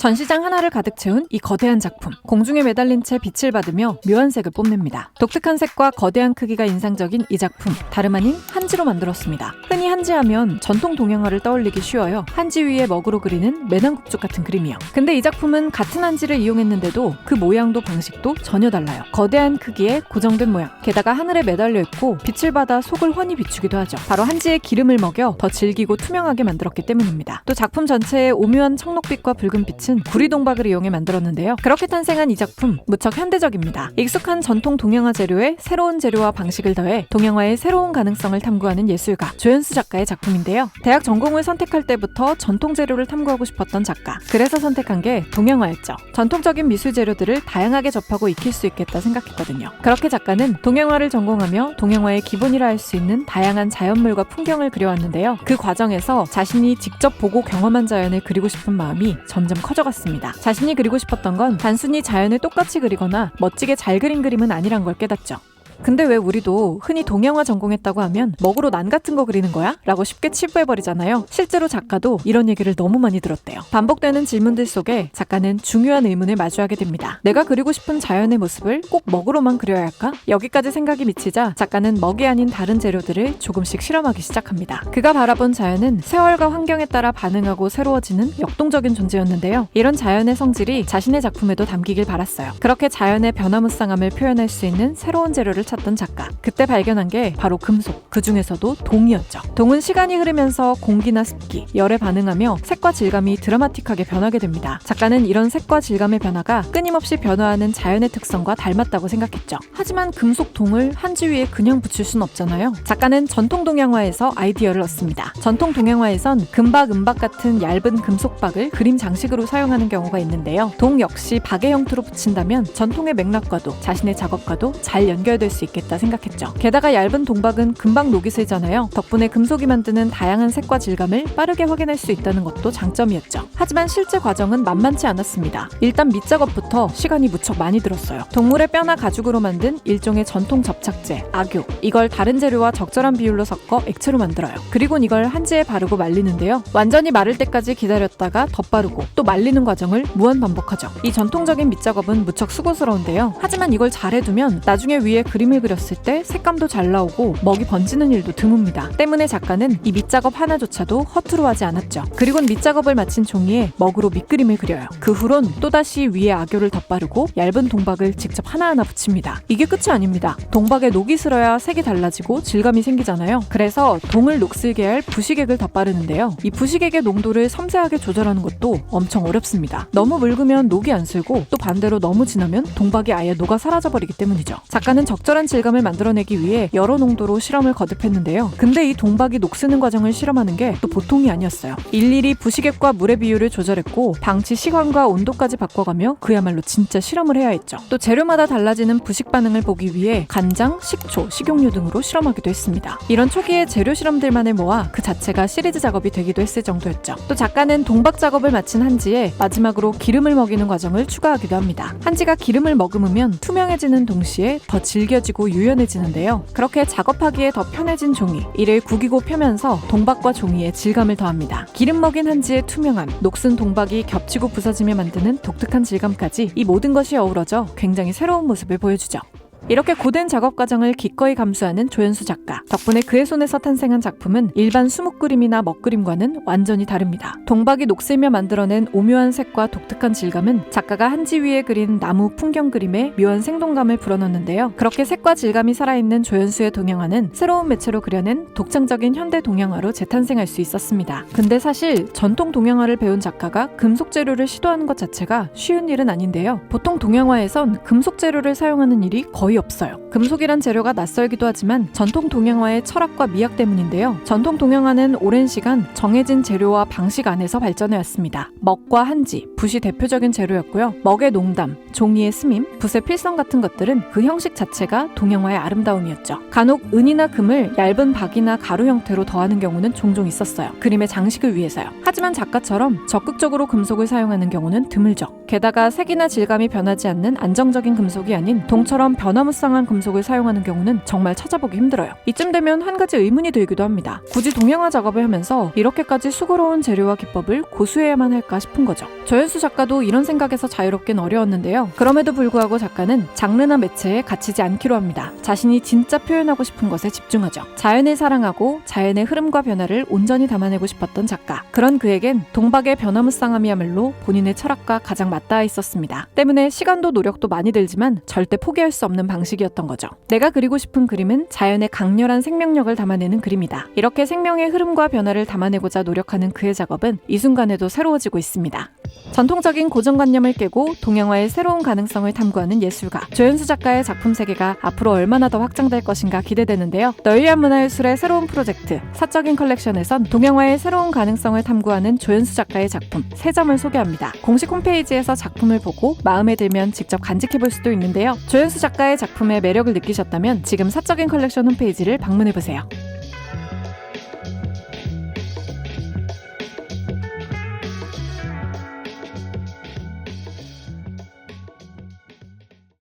전시장 하나를 가득 채운 이 거대한 작품. 공중에 매달린 채 빛을 받으며 묘한 색을 뽐냅니다. 독특한 색과 거대한 크기가 인상적인 이 작품, 다름 아닌 한지로 만들었습니다. 흔히 한지하면 전통 동양화를 떠올리기 쉬워요. 한지 위에 먹으로 그리는 매낭국죽 같은 그림이요. 근데 이 작품은 같은 한지를 이용했는데도 그 모양도 방식도 전혀 달라요. 거대한 크기에 고정된 모양, 게다가 하늘에 매달려 있고 빛을 받아 속을 훤히 비추기도 하죠. 바로 한지에 기름을 먹여 더 질기고 투명하게 만들었기 때문입니다. 또 작품 전체의 오묘한 청록빛과 붉은빛은 구리동박을 이용해 만들었는데요. 그렇게 탄생한 이 작품, 무척 현대적입니다. 익숙한 전통 동양화 재료에 새로운 재료와 방식을 더해 동양화의 새로운 가능성을 탐구하는 예술가 조연수 작가의 작품인데요. 대학 전공을 선택할 때부터 전통 재료를 탐구하고 싶었던 작가. 그래서 선택한 게 동양화였죠. 전통적인 미술 재료들을 다양하게 접하고 익힐 수 있겠다 생각했거든요. 그렇게 작가는 동양화를 전공하며 동양화의 기본이라 할 수 있는 다양한 자연물과 풍경을 그려왔는데요. 그 과정에서 자신이 직접 보고 경험한 자연을 그리고 싶은 마음이 점점 커져갔습니다. 자신이 그리고 싶었던 건 단순히 자연을 똑같이 그리거나 멋지게 잘 그린 그림은 아니란 걸 깨닫죠. 근데 왜 우리도 흔히 동양화 전공했다고 하면 먹으로 난 같은 거 그리는 거야? 라고 쉽게 치부해버리잖아요. 실제로 작가도 이런 얘기를 너무 많이 들었대요. 반복되는 질문들 속에 작가는 중요한 의문을 마주하게 됩니다. 내가 그리고 싶은 자연의 모습을 꼭 먹으로만 그려야 할까? 여기까지 생각이 미치자 작가는 먹이 아닌 다른 재료들을 조금씩 실험하기 시작합니다. 그가 바라본 자연은 세월과 환경에 따라 반응하고 새로워지는 역동적인 존재였는데요. 이런 자연의 성질이 자신의 작품에도 담기길 바랐어요. 그렇게 자연의 변화무쌍함을 표현할 수 있는 새로운 재료를 찾던 작가. 그때 발견한 게 바로 금속, 그 중에서도 동이었죠. 동은 시간이 흐르면서 공기나 습기, 열에 반응하며 색과 질감이 드라마틱하게 변하게 됩니다. 작가는 이런 색과 질감의 변화가 끊임없이 변화하는 자연의 특성과 닮았다고 생각했죠. 하지만 금속 동을 한지 위에 그냥 붙일 순 없잖아요. 작가는 전통 동양화에서 아이디어를 얻습니다. 전통 동양화에선 금박, 은박 같은 얇은 금속박을 그림 장식으로 사용하는 경우가 있는데요. 동 역시 박의 형태로 붙인다면 전통의 맥락과도 자신의 작업과도 잘 연결될 수 있겠다 생각했죠. 게다가 얇은 동박은 금방 녹이 슬잖아요. 덕분에 금속이 만드는 다양한 색과 질감을 빠르게 확인할 수 있다는 것도 장점이었죠. 하지만 실제 과정은 만만치 않았습니다. 일단 밑작업부터 시간이 무척 많이 들었어요. 동물의 뼈나 가죽으로 만든 일종의 전통 접착제, 악교. 이걸 다른 재료와 적절한 비율로 섞어 액체로 만들어요. 그리고 이걸 한지에 바르고 말리는데요. 완전히 마를 때까지 기다렸다가 덧바르고 또 말리는 과정을 무한 반복하죠. 이 전통적인 밑작업은 무척 수고스러운데요. 하지만 이걸 잘해두면 나중에 위에 그림을 그렸을 때 색감도 잘 나오고 먹이 번지는 일도 드뭅니다. 때문에 작가는 이 밑작업 하나조차도 허투루 하지 않았죠. 그리곤 밑작업을 마친 종이에 먹으로 밑그림을 그려요. 그 후론 또다시 위에 악교를 덧바르고 얇은 동박을 직접 하나하나 붙입니다. 이게 끝이 아닙니다. 동박에 녹이 슬어야 색이 달라지고 질감이 생기잖아요. 그래서 동을 녹슬게 할 부식액을 덧바르는데요. 이 부식액의 농도를 섬세하게 조절하는 것도 엄청 어렵습니다. 너무 묽으면 녹이 안 슬고 또 반대로 너무 진하면 동박이 아예 녹아 사라져버리기 때문이죠. 작가는 적절한 질감을 만들어내기 위해 여러 농도로 실험을 거듭했는데요. 근데 이 동박이 녹쓰는 과정을 실험하는 게 또 보통이 아니었어요. 일일이 부식액과 물의 비율을 조절했고 방치 시간과 온도까지 바꿔가며 그야말로 진짜 실험을 해야 했죠. 또 재료마다 달라지는 부식 반응을 보기 위해 간장, 식초, 식용유 등으로 실험하기도 했습니다. 이런 초기의 재료 실험들만을 모아 그 자체가 시리즈 작업이 되기도 했을 정도였죠. 또 작가는 동박 작업을 마친 한지에 마지막으로 기름을 먹이는 과정을 추가하기도 합니다. 한지가 기름을 머금으면 투명해지는 동시에 더 질겨지고 유연해지는데요. 그렇게 작업하기에 더 편해진 종이, 이를 구기고 펴면서 동박과 종이에 질감을 더합니다. 기름 먹인 한지의 투명함, 녹슨 동박이 겹치고 부서지며 만드는 독특한 질감까지 이 모든 것이 어우러져 굉장히 새로운 모습을 보여주죠. 이렇게 고된 작업 과정을 기꺼이 감수하는 조연수 작가. 덕분에 그의 손에서 탄생한 작품은 일반 수묵 그림이나 먹그림과는 완전히 다릅니다. 동박이 녹슬며 만들어낸 오묘한 색과 독특한 질감은 작가가 한지 위에 그린 나무 풍경 그림에 묘한 생동감을 불어넣는데요. 그렇게 색과 질감이 살아있는 조연수의 동양화는 새로운 매체로 그려낸 독창적인 현대 동양화로 재탄생할 수 있었습니다. 근데 사실 전통 동양화를 배운 작가가 금속 재료를 시도하는 것 자체가 쉬운 일은 아닌데요. 보통 동양화에선 금속 재료를 사용하는 일이 거의 없어요. 금속이란 재료가 낯설기도 하지만 전통 동양화의 철학과 미학 때문인데요. 전통 동양화는 오랜 시간 정해진 재료와 방식 안에서 발전해왔습니다. 먹과 한지, 붓이 대표적인 재료였고요. 먹의 농담, 종이의 스밈, 붓의 필성 같은 것들은 그 형식 자체가 동양화의 아름다움이었죠. 간혹 은이나 금을 얇은 박이나 가루 형태로 더하는 경우는 종종 있었어요. 그림의 장식을 위해서요. 하지만 작가처럼 적극적으로 금속을 사용하는 경우는 드물죠. 게다가 색이나 질감이 변하지 않는 안정적인 금속이 아닌 동처럼 변화무쌍한 금속을 사용하는 경우는 정말 찾아보기 힘들어요. 이쯤 되면 한 가지 의문이 들기도 합니다. 굳이 동양화 작업을 하면서 이렇게까지 수고로운 재료와 기법을 고수해야만 할까 싶은 거죠. 조연수 작가도 이런 생각에서 자유롭긴 어려웠는데요. 그럼에도 불구하고 작가는 장르나 매체에 갇히지 않기로 합니다. 자신이 진짜 표현하고 싶은 것에 집중하죠. 자연을 사랑하고 자연의 흐름과 변화를 온전히 담아내고 싶었던 작가. 그런 그에겐 동박의 변화무쌍함이야말로 본인의 철학과 가장 맞닿아 있었습니다. 때문에 시간도 노력도 많이 들지만 절대 포기할 수 없는 방식이었던 거죠. 내가 그리고 싶은 그림은 자연의 강렬한 생명력을 담아내는 그림이다. 이렇게 생명의 흐름과 변화를 담아내고자 노력하는 그의 작업은 이 순간에도 새로워지고 있습니다. 전통적인 고정관념을 깨고 동양화의 새로운 가능성을 탐구하는 예술가 조연수 작가의 작품 세계가 앞으로 얼마나 더 확장될 것인가 기대되는데요. 널 위한 문화예술의 새로운 프로젝트 사적인 컬렉션에선 동양화의 새로운 가능성을 탐구하는 조연수 작가의 작품 3점을 소개합니다. 공식 홈페이지에서 작품을 보고 마음에 들면 직접 간직해볼 수도 있는데요. 조연수 작가의 작품의 매력을 느끼셨다면 지금 사적인 컬렉션 홈페이지를 방문해보세요.